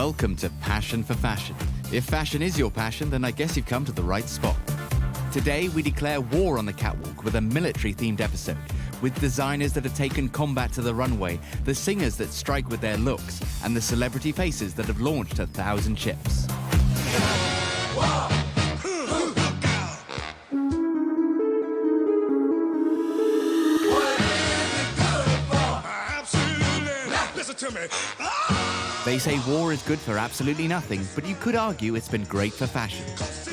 Welcome to Passion for Fashion. If fashion is your passion, then I guess you've come to the right spot. Today, we declare war on the catwalk with a military-themed episode, with designers that have taken combat to the runway, the singers that strike with their looks, and the celebrity faces that have launched 1,000 ships. They say war is good for absolutely nothing, but you could argue it's been great for fashion.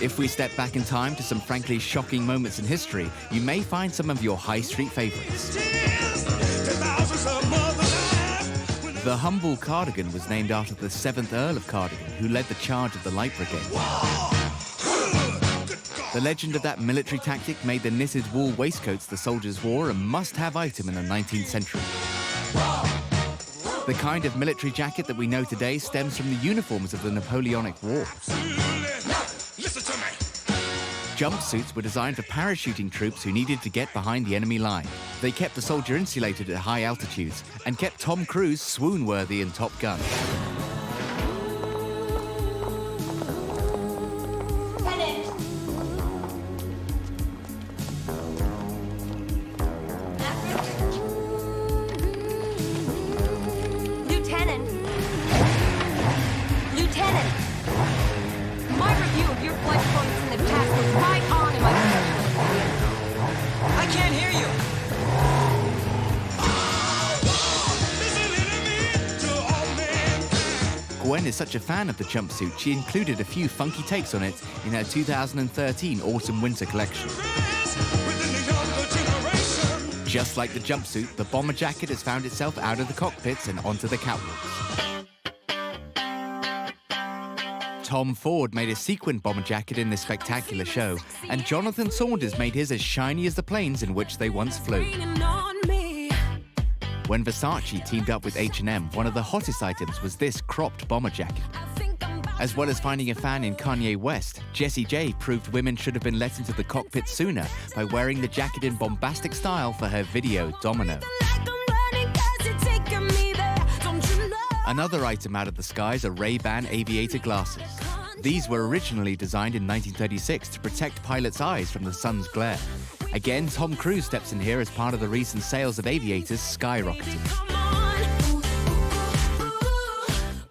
If we step back in time to some frankly shocking moments in history, you may find some of your high street favorites. The humble cardigan was named after the 7th Earl of Cardigan, who led the charge of the Light Brigade. The legend of that military tactic made the knitted wool waistcoats the soldiers wore a must-have item in the 19th century. The kind of military jacket that we know today stems from the uniforms of the Napoleonic War. Jumpsuits were designed for parachuting troops who needed to get behind the enemy line. They kept the soldier insulated at high altitudes and kept Tom Cruise swoon-worthy in Top Gun. Gwen is such a fan of the jumpsuit, she included a few funky takes on it in her 2013 Autumn-Winter collection. Just like the jumpsuit, the bomber jacket has found itself out of the cockpits and onto the catwalks. Tom Ford made a sequined bomber jacket in this spectacular show, and Jonathan Saunders made his as shiny as the planes in which they once flew. When Versace teamed up with H&M, one of the hottest items was this cropped bomber jacket. As well as finding a fan in Kanye West, Jessie J proved women should have been let into the cockpit sooner by wearing the jacket in bombastic style for her video, Domino. Another item out of the skies are Ray-Ban aviator glasses. These were originally designed in 1936 to protect pilots' eyes from the sun's glare. Again, Tom Cruise steps in here as part of the reason sales of aviators skyrocketed.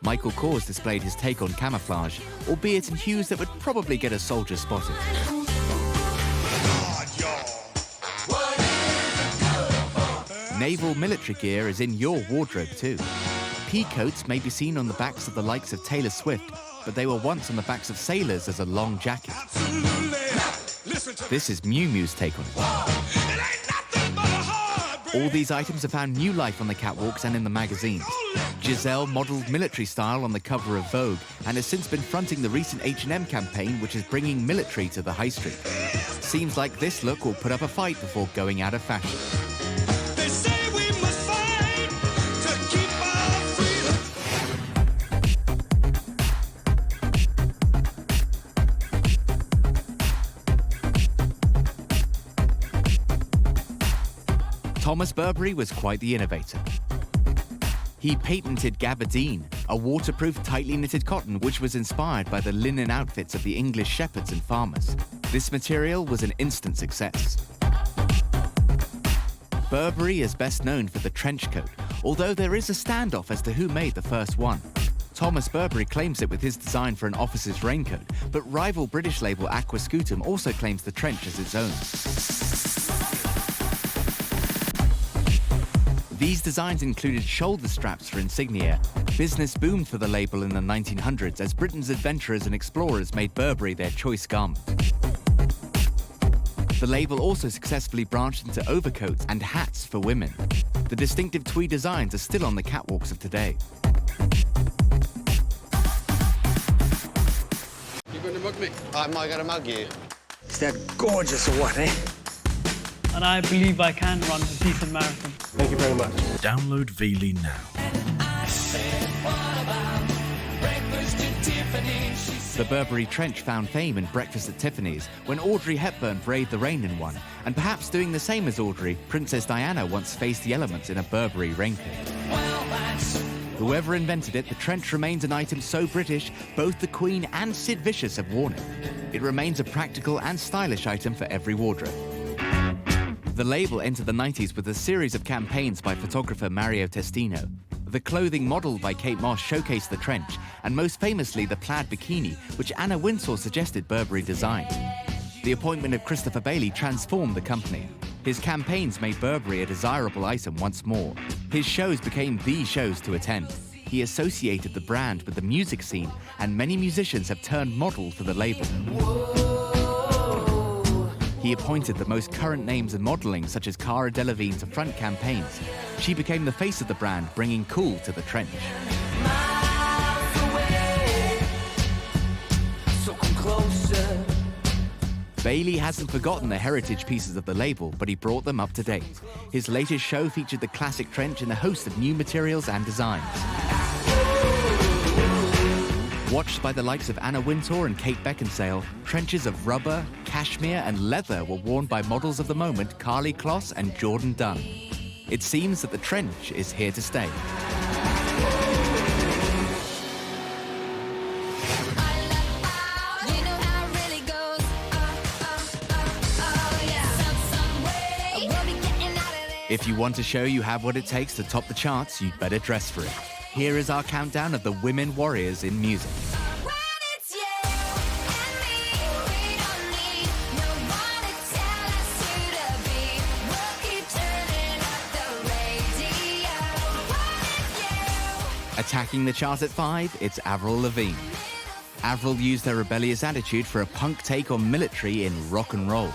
Michael Kors displayed his take on camouflage, albeit in hues that would probably get a soldier spotted. Naval military gear is in your wardrobe too. Pea coats may be seen on the backs of the likes of Taylor Swift, but they were once on the backs of sailors as a long jacket. This is Miu Miu's take on it. All these items have found new life on the catwalks and in the magazines. Giselle modelled military style on the cover of Vogue and has since been fronting the recent H&M campaign, which is bringing military to the high street. Seems like this look will put up a fight before going out of fashion. Thomas Burberry was quite the innovator. He patented gabardine, a waterproof, tightly knitted cotton which was inspired by the linen outfits of the English shepherds and farmers. This material was an instant success. Burberry is best known for the trench coat, although there is a standoff as to who made the first one. Thomas Burberry claims it with his design for an officer's raincoat, but rival British label Aquascutum also claims the trench as its own. These designs included shoulder straps for insignia. Business boomed for the label in the 1900s as Britain's adventurers and explorers made Burberry their choice garment. The label also successfully branched into overcoats and hats for women. The distinctive tweed designs are still on the catwalks of today. You going to mug me? Am I going to mug you? Is that gorgeous or what, eh? And I believe I can run a decent marathon. Thank you very much. Download Veely now. The Burberry trench found fame in Breakfast at Tiffany's when Audrey Hepburn braved the rain in one, and perhaps doing the same as Audrey, Princess Diana once faced the elements in a Burberry raincoat. Whoever invented it, the trench remains an item so British, both the Queen and Sid Vicious have worn it. It remains a practical and stylish item for every wardrobe. The label entered the 90s with a series of campaigns by photographer Mario Testino. The clothing modelled by Kate Moss showcased the trench, and most famously the plaid bikini, which Anna Wintour suggested Burberry design. The appointment of Christopher Bailey transformed the company. His campaigns made Burberry a desirable item once more. His shows became the shows to attend. He associated the brand with the music scene, and many musicians have turned model for the label. He appointed the most current names in modelling, such as Cara Delevingne, to front campaigns. She became the face of the brand, bringing cool to the trench. Bailey hasn't forgotten the heritage pieces of the label, but he brought them up to date. His latest show featured the classic trench in a host of new materials and designs. Watched by the likes of Anna Wintour and Kate Beckinsale, trenches of rubber, cashmere and leather were worn by models of the moment Karlie Kloss and Jordan Dunn. It seems that the trench is here to stay. If you want to show you have what it takes to top the charts, you'd better dress for it. Here is our countdown of the women warriors in music. Attacking the chart at 5, it's Avril Lavigne. Avril used her rebellious attitude for a punk take on military in Rock and Roll.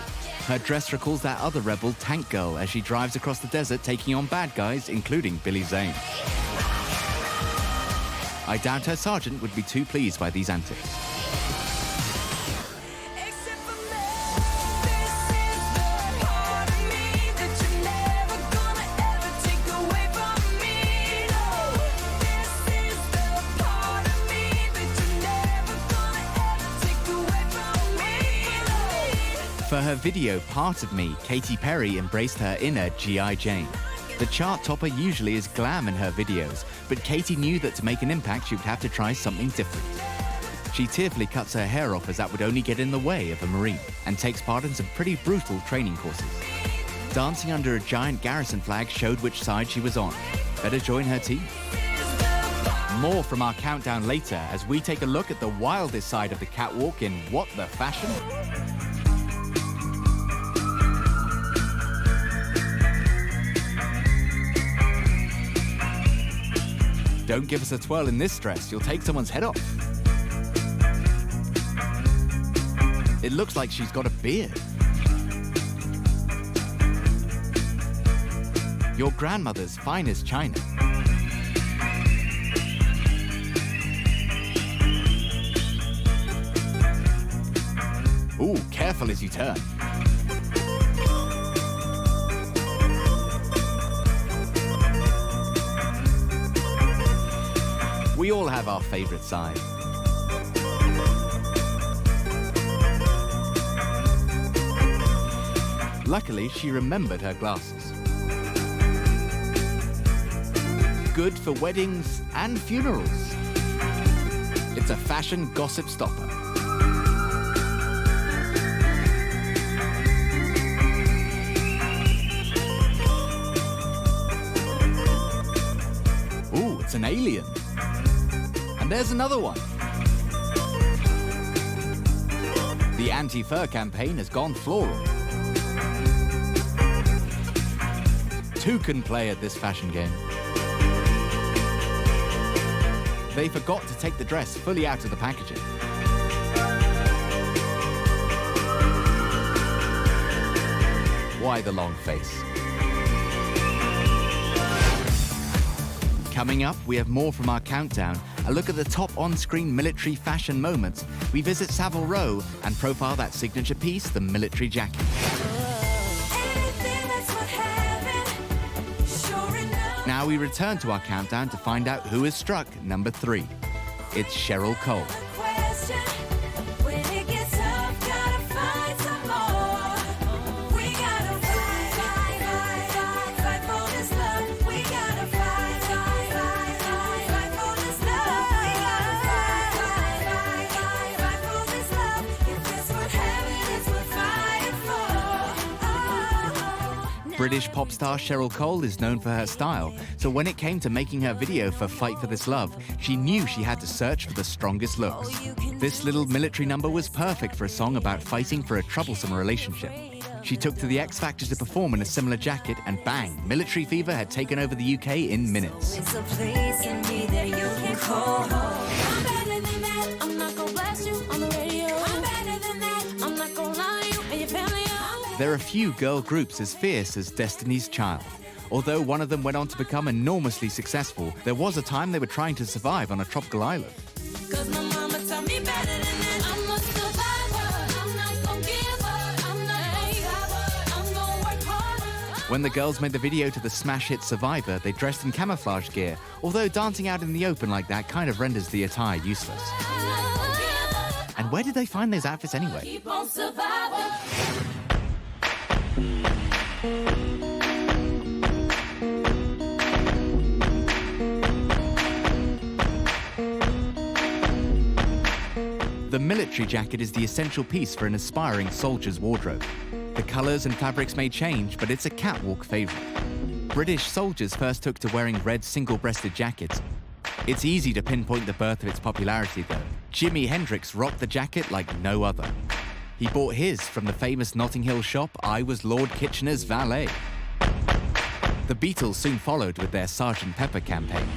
Her dress recalls that other rebel, Tank Girl, as she drives across the desert taking on bad guys, including Billy Zane. I doubt her sergeant would be too pleased by these antics. For her video, Part of Me, Katy Perry embraced her inner G.I. Jane. The chart topper usually is glam in her videos, but Katy knew that to make an impact she would have to try something different. She tearfully cuts her hair off as that would only get in the way of a Marine, and takes part in some pretty brutal training courses. Dancing under a giant garrison flag showed which side she was on. Better join her team. More from our countdown later as we take a look at the wildest side of the catwalk in What the Fashion? Don't give us a twirl in this dress, you'll take someone's head off. It looks like she's got a beard. Your grandmother's finest china. Ooh, careful as you turn. We all have our favorite side. Luckily, she remembered her glasses. Good for weddings and funerals. It's a fashion gossip stopper. Ooh, it's an alien. And there's another one. The anti-fur campaign has gone floral. Two can play at this fashion game. They forgot to take the dress fully out of the packaging. Why the long face? Coming up, we have more from our countdown, a look at the top on-screen military fashion moments. We visit Savile Row and profile that signature piece, the military jacket. Now we return to our countdown to find out who has struck number 3. It's Cheryl Cole. British pop star Cheryl Cole is known for her style, so when it came to making her video for Fight for This Love, she knew she had to search for the strongest looks. This little military number was perfect for a song about fighting for a troublesome relationship. She took to the X Factor to perform in a similar jacket, and bang, military fever had taken over the UK in minutes. It's a place in me that you can call home. I'm better than that. I'm not gonna blast you on the radio. I'm better than that. I'm not gonna lie to you and your family. There are few girl groups as fierce as Destiny's Child. Although one of them went on to become enormously successful, there was a time they were trying to survive on a tropical island. 'Cause my mama taught me better than that. I'm a survivor. I'm not gonna give up. I'm not I'm gonna work harder. When the girls made the video to the smash hit Survivor, they dressed in camouflage gear, although dancing out in the open like that kind of renders the attire useless. And where did they find those outfits anyway? Keep on surviving. The military jacket is the essential piece for an aspiring soldier's wardrobe. The colors and fabrics may change, but it's a catwalk favorite. British soldiers first took to wearing red single-breasted jackets. It's easy to pinpoint the birth of its popularity, though. Jimi Hendrix rocked the jacket like no other. He bought his from the famous Notting Hill shop I Was Lord Kitchener's Valet. The Beatles soon followed with their Sgt. Pepper campaign.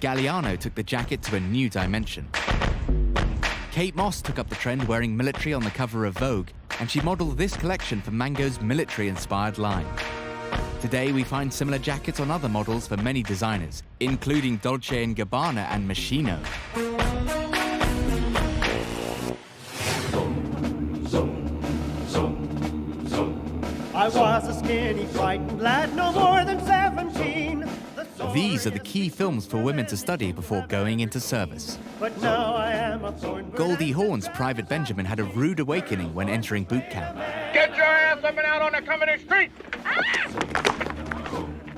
Galliano took the jacket to a new dimension. Kate Moss took up the trend wearing military on the cover of Vogue, and she modeled this collection for Mango's military-inspired line. Today, we find similar jackets on other models for many designers, including Dolce & Gabbana and Moschino. I was a skinny, frightened lad, no more than 17. These are the key films for women to study before going into service. But now I am a thorn. Goldie Hawn's Private Benjamin had a rude awakening when entering boot camp. Get your ass up and out on the company street!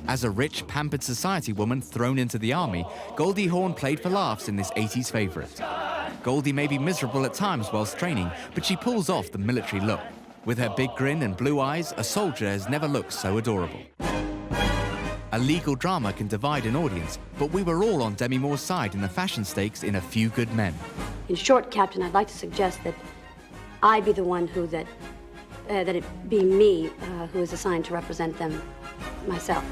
As a rich, pampered society woman thrown into the army, Goldie Hawn played for laughs in this 80s favorite. Goldie may be miserable at times whilst training, but she pulls off the military look. With her big grin and blue eyes, a soldier has never looked so adorable. A legal drama can divide an audience, but we were all on Demi Moore's side in the fashion stakes in A Few Good Men. In short, Captain, I'd like to suggest that I be the one that it be me who is assigned to represent them myself.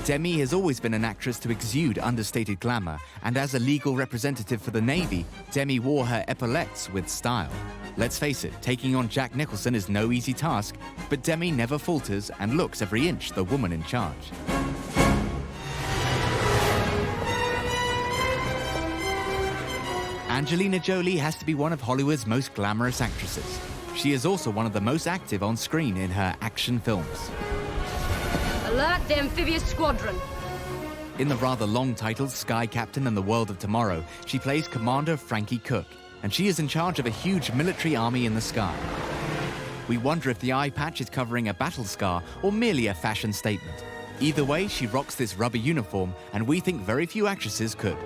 Demi has always been an actress to exude understated glamour, and as a legal representative for the Navy, Demi wore her epaulettes with style. Let's face it, taking on Jack Nicholson is no easy task, but Demi never falters and looks every inch the woman in charge. Angelina Jolie has to be one of Hollywood's most glamorous actresses. She is also one of the most active on screen in her action films. Alert the amphibious squadron. In the rather long title Sky Captain and the World of Tomorrow, she plays Commander Frankie Cook, and she is in charge of a huge military army in the sky. We wonder if the eye patch is covering a battle scar or merely a fashion statement. Either way, she rocks this rubber uniform, and we think very few actresses could.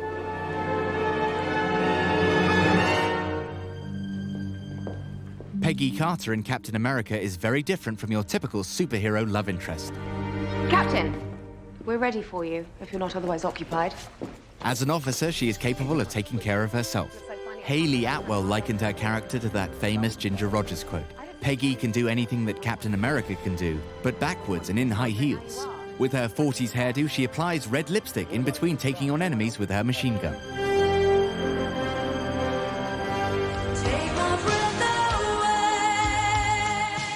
Peggy Carter in Captain America is very different from your typical superhero love interest. Captain, we're ready for you, if you're not otherwise occupied. As an officer, she is capable of taking care of herself. Haley Atwell likened her character to that famous Ginger Rogers quote. Peggy can do anything that Captain America can do, but backwards and in high heels. With her 40s hairdo, she applies red lipstick in between taking on enemies with her machine gun.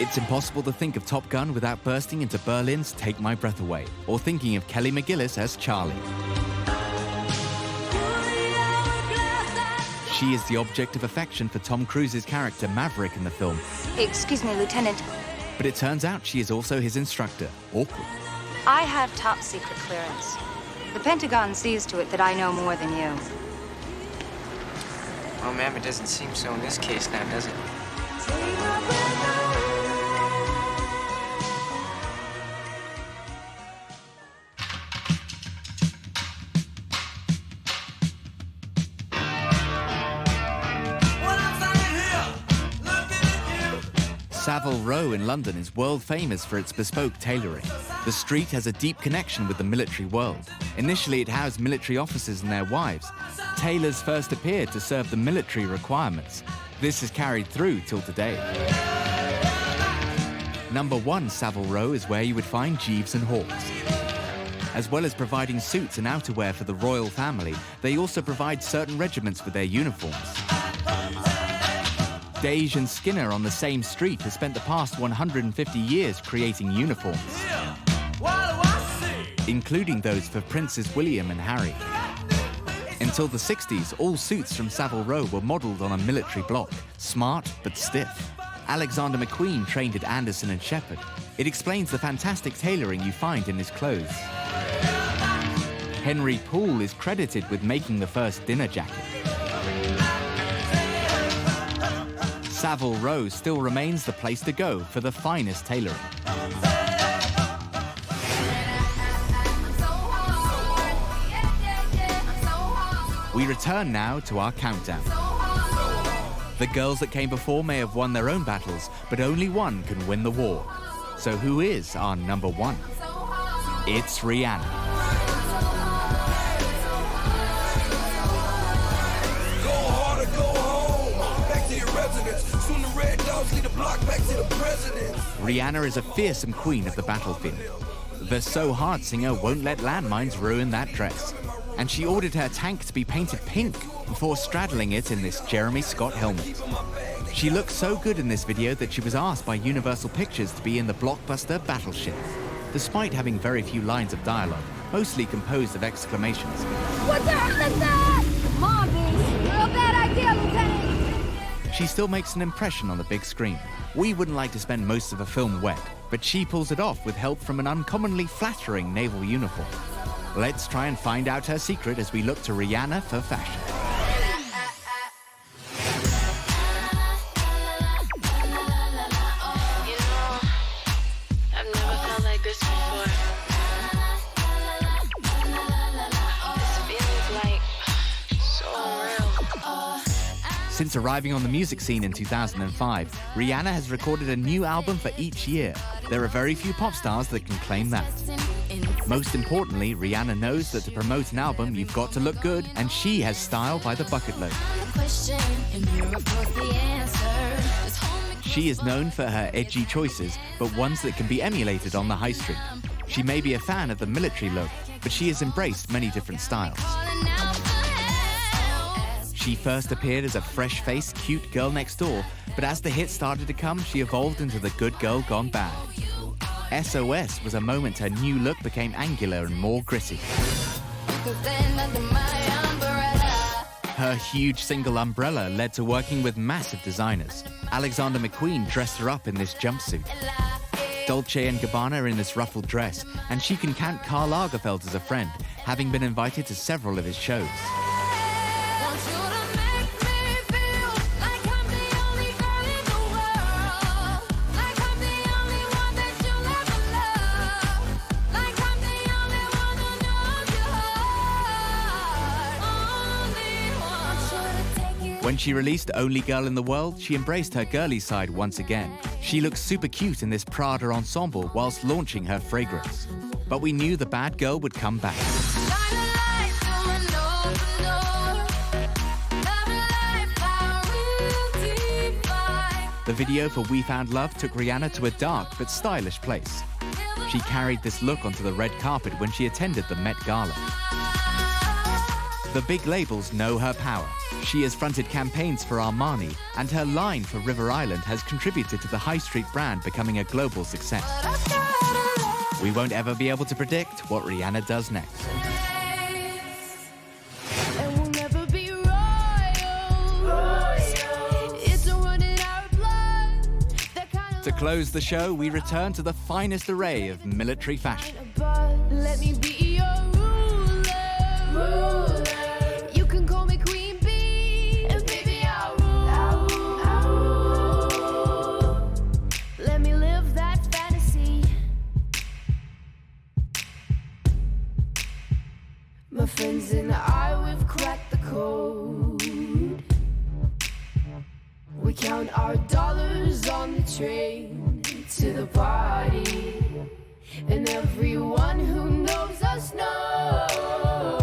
It's impossible to think of Top Gun without bursting into Berlin's Take My Breath Away, or thinking of Kelly McGillis as Charlie. She is the object of affection for Tom Cruise's character Maverick in the film. Excuse me, Lieutenant. But it turns out she is also his instructor. Awkward. I have top secret clearance. The Pentagon sees to it that I know more than you. Well, ma'am, it doesn't seem so in this case now, does it? Savile Row in London is world famous for its bespoke tailoring. The street has a deep connection with the military world. Initially, it housed military officers and their wives. Tailors first appeared to serve the military requirements. This has carried through till today. Number 1 Savile Row is where you would find Jeeves and Hawkes. As well as providing suits and outerwear for the royal family, they also provide certain regiments with their uniforms. Dage and Skinner on the same street have spent the past 150 years creating uniforms, including those for Princes William and Harry. Until the 60s, all suits from Savile Row were modelled on a military block, smart but stiff. Alexander McQueen trained at Anderson and Shepherd. It explains the fantastic tailoring you find in his clothes. Henry Poole is credited with making the first dinner jacket. Savile Row still remains the place to go for the finest tailoring. We return now to our countdown. The girls that came before may have won their own battles, but only one can win the war. So who is our number 1? It's Rihanna. Rihanna is a fearsome queen of the battlefield. The So Hard singer won't let landmines ruin that dress. And she ordered her tank to be painted pink before straddling it in this Jeremy Scott helmet. She looked so good in this video that she was asked by Universal Pictures to be in the blockbuster Battleship. Despite having very few lines of dialogue, mostly composed of exclamations. What the hell is that? Come on, bitch. Real bad idea, Lieutenant. She still makes an impression on the big screen. We wouldn't like to spend most of a film wet, but she pulls it off with help from an uncommonly flattering naval uniform. Let's try and find out her secret as we look to Rihanna for fashion. You know, I've never felt like this before. This feels like so unreal. Since arriving on the music scene in 2005, Rihanna has recorded a new album for each year. There are very few pop stars that can claim that. Most importantly, Rihanna knows that to promote an album, you've got to look good, and she has style by the bucket load. She is known for her edgy choices, but ones that can be emulated on the high street. She may be a fan of the military look, but she has embraced many different styles. She first appeared as a fresh-faced, cute girl next door, but as the hits started to come, she evolved into the good girl gone bad. SOS was a moment her new look became angular and more gritty. Her huge single umbrella led to working with massive designers. Alexander McQueen dressed her up in this jumpsuit. Dolce & Gabbana in this ruffled dress, and she can count Karl Lagerfeld as a friend, having been invited to several of his shows. When she released Only Girl in the World, she embraced her girly side once again. She looks super cute in this Prada ensemble whilst launching her fragrance. But we knew the bad girl would come back. The video for We Found Love took Rihanna to a dark but stylish place. She carried this look onto the red carpet when she attended the Met Gala. The big labels know her power. She has fronted campaigns for Armani, and her line for River Island has contributed to the high street brand becoming a global success. We won't ever be able to predict what Rihanna does next. To close the show, we return to the finest array of military fashion. Let me be your ruler. You can call me Queen Bee, and baby I'll rule. Let me live that fantasy. My friends and I, we've cracked the code. We count our dollars on the train to the party. And everyone who knows us knows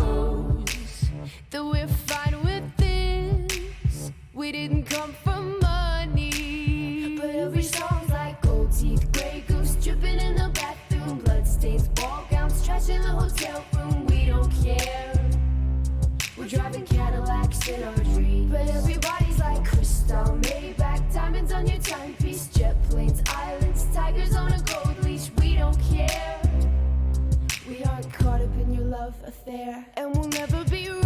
that we're fine with this. We didn't come from money. But every song's like gold teeth, Grey Goose dripping in the bathroom, bloodstains, ball gowns, trash in the hotel room. We don't care. We're driving Cadillacs in our dreams. But everybody's like crystal, Maybach, diamonds on your timepiece, jet planes, islands, tigers on a gold leash. We don't care. We aren't caught up in your love affair, and we'll never be royals.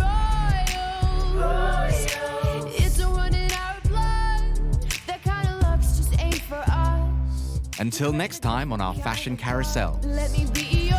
It's a run in our blood. That kind of luck's just ain't for us. Until next time on our fashion carousel. Let me be your